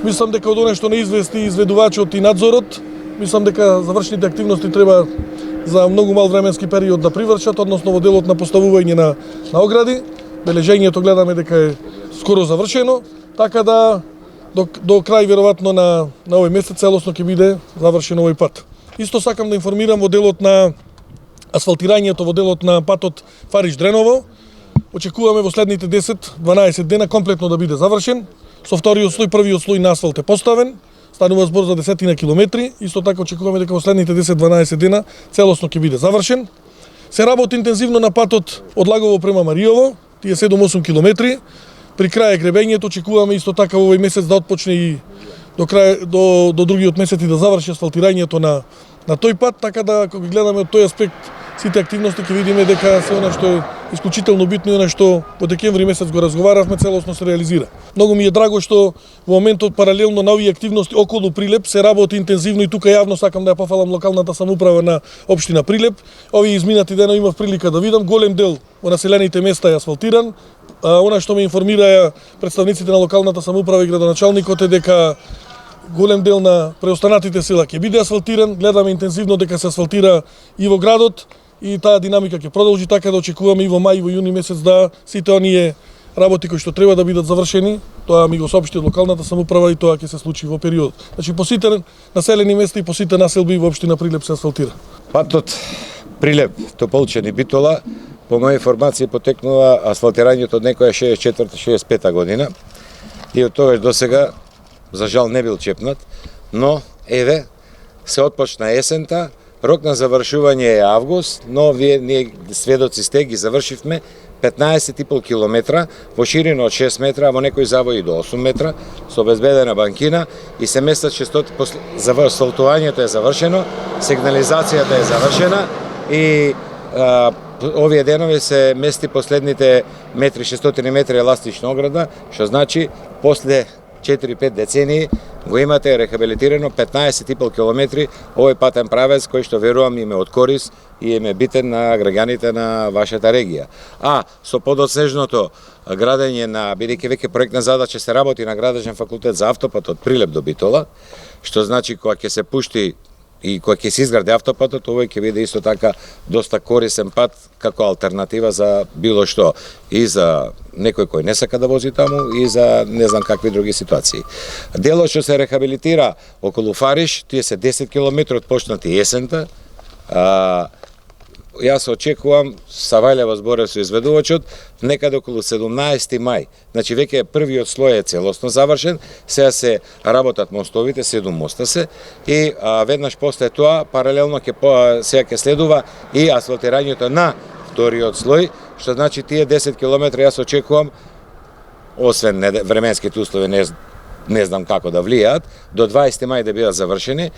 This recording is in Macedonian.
Мислам дека од оно што не извести изведувачот и надзорот, мислам дека завршените активности треба за многу мал временски период да привршат, односно во делот на поставување на огради. Бележењето гледаме дека е скоро завршено, така да до крај веројатно на овој месец целосно ќе биде завршен овој пат. Исто сакам да информирам во делот на асфалтирањето во делот на патот Фариш-Дреново. Очекуваме во следните 10-12 дена комплетно да биде завршен. Со вториот слој, првиот слој на асфалт е поставен. Станува збор за десетина километри. Исто така очекуваме дека во следните 10-12 дена целосно ќе биде завршен. Се работи интензивно на патот од Лагово према Маријово, тие 7-8 километри. При крај гребењето очекуваме исто така во овој месец да отпочне и до другиот месец и да заврши асфалтирањето на тој пат, така да ако ги гледаме од тој аспект сите активности ќе видиме дека се она што е исклучително битно и она што во декември месец го разговаравме целосно се реализира. Многу ми е драго што во моментот паралелно на овие активности околу Прилеп се работи интензивно и тука јавно сакам да ја пофалам локалната самоуправа на општина Прилеп. Овие изминати дена имав прилика да видам голем дел во населените места е асфалтиран. Она што ме информираа представниците на локалната самоуправа и градоначалникот е дека голем дел на преостанатите села ќе биде асфалтиран. Гледаме интензивно дека се асфалтира и во градот и таа динамика ќе продолжи, така да очекуваме и во мај и во јуни месец да сите оние работи кои што треба да бидат завршени, тоа ми го соопшти од локалната самоуправа и тоа ќе се случи во период. Значи по сите населени места и по сите населби во општина Прилеп се асфалтира. Патот Прилеп-Тополчен и Битола, по моја информација потекнува асфалтирањето од некоја 64-65 година и од тогаш до сега за жал не бил чепнат, но еве се отпочна есента, рок на завршување е август, но ние сведоци сте ги завршивме 15,5 километра во ширина од 6 метра, а во некои завои до 8 метра, со обезбедена банкина и се местат честоти, асфалтувањето е завршено, сигнализацијата е завршена и овие денови се мести последните 600 метри еластична ограда, што значи после 4-5 децении го имате рехабилитирано 15,5 километри овој патен правец кој што верувам им е од корис и им е битен на граѓаните на вашата регија. А со подоцнежното градење на, бидејќи веќе проектна задача се работи на градежен факултет за автопат од Прилеп до Битола, што значи кога ќе се пушти и кога ќе се изгради автопатот, овој ќе биде исто така доста корисен пат како алтернатива за било што и за некој кој не сака да вози таму и за не знам какви други ситуации. Делот што се рехабилитира околу Фариш, тие се 10 км почнати есента. Јас очекувам, Савајлева зборев со изведувачот, некаде околу 17 мај. Значи веќе првиот слој е целосно завршен, сега се работат мостовите, 7 моста се и веднаш после тоа паралелно сега ќе следува и асфалтирањето на вториот слој, што значи тие 10 км јас очекувам, освен временските услови не знам како да влијаат, до 20 мај да бидат завршени.